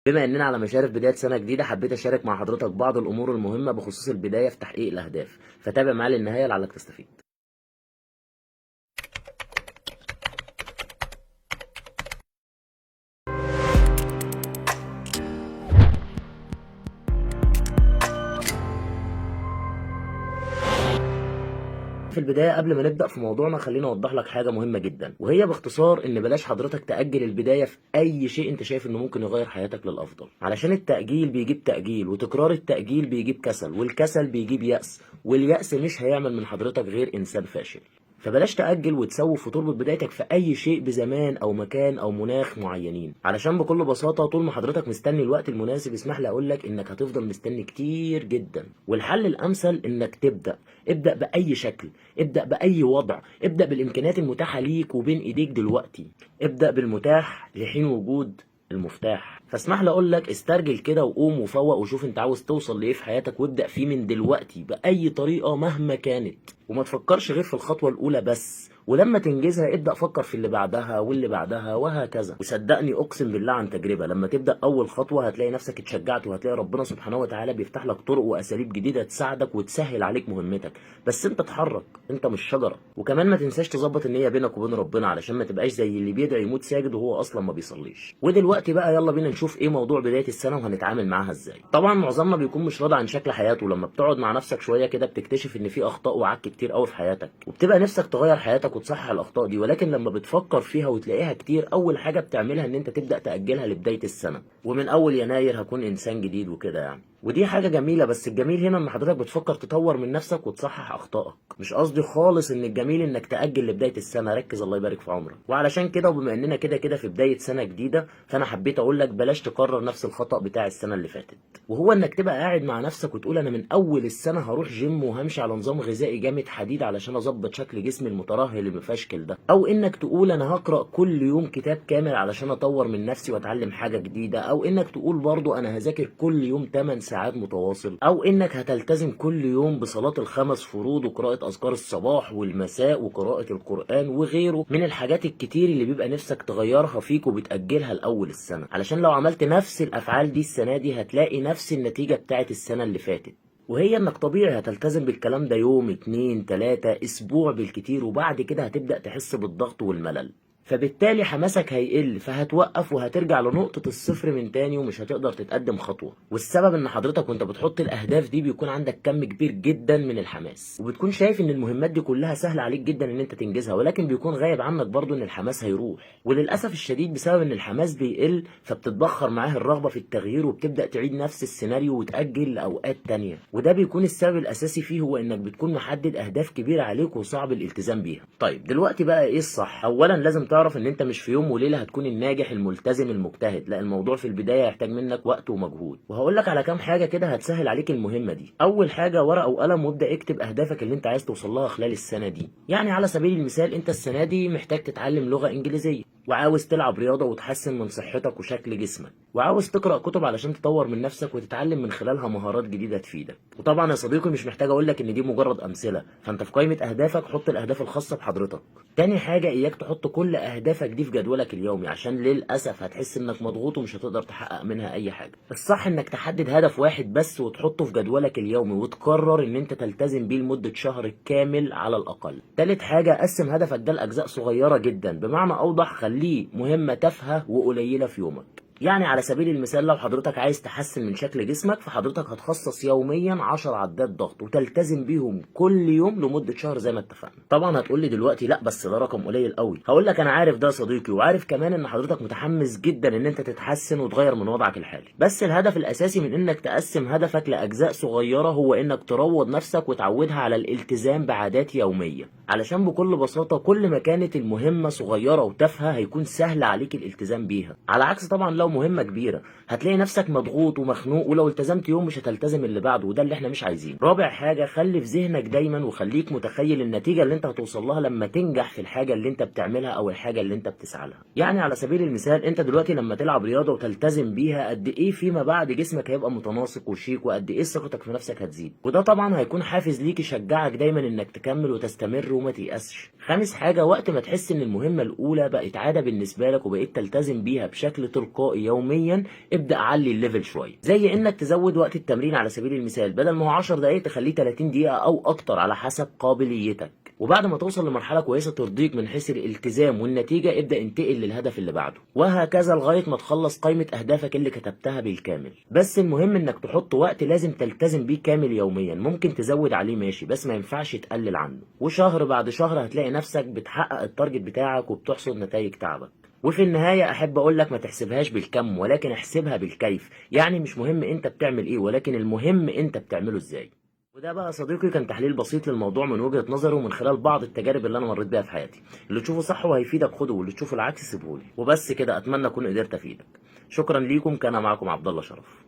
بما اننا على مشارف بداية سنة جديدة، حبيت اشارك مع حضرتك بعض الامور المهمة بخصوص البداية في تحقيق الاهداف، فتابع معايا للنهاية لعلك تستفيد. في البداية قبل ما نبدأ في موضوعنا، خليني أوضح لك حاجة مهمة جدا، وهي باختصار إن بلاش حضرتك تأجل البداية في أي شيء أنت شايف إنه ممكن يغير حياتك للأفضل، علشان التأجيل بيجيب تأجيل، وتكرار التأجيل بيجيب كسل، والكسل بيجيب يأس، واليأس مش هيعمل من حضرتك غير إنسان فاشل. فبلاش تأجل وتسوف وتربط بدايتك في أي شيء بزمان أو مكان أو مناخ معينين، علشان بكل بساطة طول ما حضرتك مستني الوقت المناسب، اسمح لي أقولك إنك هتفضل مستني كتير جدا. والحل الأمثل إنك ابدأ بأي شكل، ابدأ بأي وضع، ابدأ بالإمكانيات المتاحة ليك وبين إيديك دلوقتي، ابدأ بالمتاح لحين وجود المفتاح. فاسمح لي اقول لك استرجل كده وقوم وفوق وشوف انت عاوز توصل لايه في حياتك، وابدأ فيه من دلوقتي بأي طريقة مهما كانت، وما تفكرش غير في الخطوة الأولى بس، ولما تنجزها ابدأ فكر في اللي بعدها واللي بعدها وهكذا. وصدقني أقسم بالله عن تجربة، لما تبدأ أول خطوة هتلاقي نفسك اتشجعت، وهتلاقي ربنا سبحانه وتعالى بيفتح لك طرق وأساليب جديدة تساعدك وتسهل عليك مهمتك. بس انت اتحرك، انت مش شجرة. وكمان ما تنساش تظبط النية بينك وبين ربنا، علشان ما تبقاش زي اللي بيدعي يموت ساجد وهو أصلا ما بيصليش. ودلوقتي بقى يلا بينا نشوف ايه موضوع بداية السنة وهنتعامل معاها ازاي. طبعا معظمنا بيكون مش راضي عن شكل حياته، لما بتقعد مع نفسك شوية كده بتكتشف ان في أخطاء وعك كتير قوي في حياتك، وبتبقى نفسك تغير حياتك وتصحح الأخطاء دي، ولكن لما بتفكر فيها وتلاقيها كتير، أول حاجة بتعملها ان انت تبدأ تأجلها لبداية السنة، ومن أول يناير هكون إنسان جديد وكده يعني. ودي حاجة جميلة، بس الجميل هنا ان حضرتك بتفكر تطور من نفسك وتصحح اخطائك. مش قصدي خالص ان الجميل انك تأجل لبداية السنة، ركز الله يبارك في عمرك. وعلشان كده وبما اننا كده كده في بداية سنة جديدة، فانا حبيت اقول لك بلاش تكرر نفس الخطأ بتاع السنة اللي فاتت، وهو انك تبقى قاعد مع نفسك وتقول انا من اول السنة هروح جيم وهمشي على نظام غذائي جامد حديد علشان اظبط شكل جسمي المترهل اللي مفشكل ده، او انك تقول انا هقرأ كل يوم كتاب كامل علشان اطور من نفسي واتعلم حاجة جديدة، او انك تقول برضو انا هذاكر كل يوم 8 ساعات متواصل، او انك هتلتزم كل يوم بصلاة الخمس فروض وقراءة اذكار الصباح والمساء وقراءة القرآن وغيره من الحاجات الكتير اللي بيبقى نفسك تغيرها فيك وبتأجلها لأول السنة، علشان لو عملت نفس الافعال دي السنة دي هتلاقي نفس النتيجة بتاعت السنة اللي فاتت، وهي انك طبيعي هتلتزم بالكلام ده يوم 2 3 اسبوع بالكتير، وبعد كده هتبدأ تحس بالضغط والملل، فبالتالي حماسك هيقل، فهتوقف وهترجع لنقطة الصفر من تاني ومش هتقدر تتقدم خطوة. والسبب ان حضرتك وانت بتحط الاهداف دي بيكون عندك كم كبير جدا من الحماس، وبتكون شايف ان المهمات دي كلها سهلة عليك جدا ان انت تنجزها، ولكن بيكون غايب عنك برضو ان الحماس هيروح. وللأسف الشديد بسبب ان الحماس بيقل، فبتتبخر معاه الرغبة في التغيير، وبتبدأ تعيد نفس السيناريو وتأجل لأوقات تانية. وده بيكون السبب الأساسي فيه هو انك بتكون محدد اهداف كبيرة عليك وصعب الالتزام بيها. طيب دلوقتي بقى ايه الصح؟ اولا لازم تعرف ان انت مش في يوم وليله هتكون الناجح الملتزم المجتهد، لا، الموضوع في البدايه هيحتاج منك وقت ومجهود، وهقول لك على كام حاجه كده هتسهل عليك المهمه دي. اول حاجه ورقه وقلم، وابدا اكتب اهدافك اللي انت عايز توصل لها خلال السنه دي. يعني على سبيل المثال انت السنه دي محتاج تتعلم لغه انجليزيه، وعاوز تلعب رياضه وتحسن من صحتك وشكل جسمك، وعاوز تقرا كتب علشان تطور من نفسك وتتعلم من خلالها مهارات جديده تفيدك. وطبعا يا صديقي مش محتاج اقول لك ان دي مجرد امثله، فانت في قائمه اهدافك حط الاهداف الخاصه بحضرتك. تاني حاجه اياك تحط كل اهدافك دي في جدولك اليومي، عشان للاسف هتحس انك مضغوط ومش هتقدر تحقق منها اي حاجه. الصح انك تحدد هدف واحد بس وتحطه في جدولك اليومي، وتقرر ان انت تلتزم بيه لمده شهر كامل على الاقل. تالت حاجه قسم هدفك ده لاجزاء صغيره جدا، بمعنى اوضح خليه مهمه تافهه وقليله في يومك. يعني على سبيل المثال لو حضرتك عايز تحسن من شكل جسمك، فحضرتك هتخصص يوميا 10 عدات ضغط وتلتزم بيهم كل يوم لمدة شهر زي ما اتفقنا. طبعا هتقول لي دلوقتي لا بس ده رقم قليل قوي، هقول لك انا عارف ده يا صديقي، وعارف كمان ان حضرتك متحمس جدا ان انت تتحسن وتغير من وضعك الحالي، بس الهدف الاساسي من انك تقسم هدفك لاجزاء صغيرة هو انك تروض نفسك وتعودها على الالتزام بعادات يومية، علشان بكل بساطة كل ما كانت المهمة صغيرة وتافهة هيكون سهل عليك الالتزام بيها، على عكس طبعا لو مهمة كبيرة هتلاقي نفسك مضغوط ومخنوق، ولو التزمت يوم مش هتلتزم اللي بعده، وده اللي احنا مش عايزينه. رابع حاجة خلي في ذهنك دايما وخليك متخيل النتيجة اللي انت هتوصل لها لما تنجح في الحاجة اللي انت بتعملها او الحاجة اللي انت بتسعى لها. يعني على سبيل المثال انت دلوقتي لما تلعب رياضة وتلتزم بيها، قد ايه فيما بعد جسمك هيبقى متناسق وشيك، وقد ايه ثقتك في نفسك هتزيد، وده طبعا هيكون حافز ليك يشجعك دايما انك تكمل وتستمر وما تيأسش. خامس حاجة وقت ما تحس ان المهمة الاولى بقت عادة بالنسبة لك وبقيت تلتزم بيها بشكل تلقائي تلقائي يوميا ابدا علي الليفل شويه، زي انك تزود وقت التمرين على سبيل المثال، بدل ما هو 10 دقائق تخليه 30 دقيقه او اكتر على حسب قابليتك. وبعد ما توصل لمرحله كويسه ترضيك من حيث الالتزام والنتيجه ابدا انتقل للهدف اللي بعده، وهكذا لغايه ما تخلص قائمه اهدافك اللي كتبتها بالكامل. بس المهم انك تحط وقت لازم تلتزم بيه كامل يوميا، ممكن تزود عليه ماشي بس ما ينفعش تقلل عنه، وشهر بعد شهر هتلاقي نفسك بتحقق التارجت بتاعك وبتحصد نتائج تعبك. وفي النهاية أحب أقولك ما تحسبهاش بالكم ولكن احسبها بالكيف، يعني مش مهم أنت بتعمل إيه ولكن المهم أنت بتعمله إزاي. وده بقى يا صديقي كان تحليل بسيط للموضوع من وجهة نظري ومن خلال بعض التجارب اللي أنا مريت بيها في حياتي. اللي تشوفه صح وهيفيدك خده، واللي تشوفه العكس سيبهولي. وبس كده، أتمنى أكون قدرت أفيدك. شكرا ليكم، كان معكم عبد الله شرف.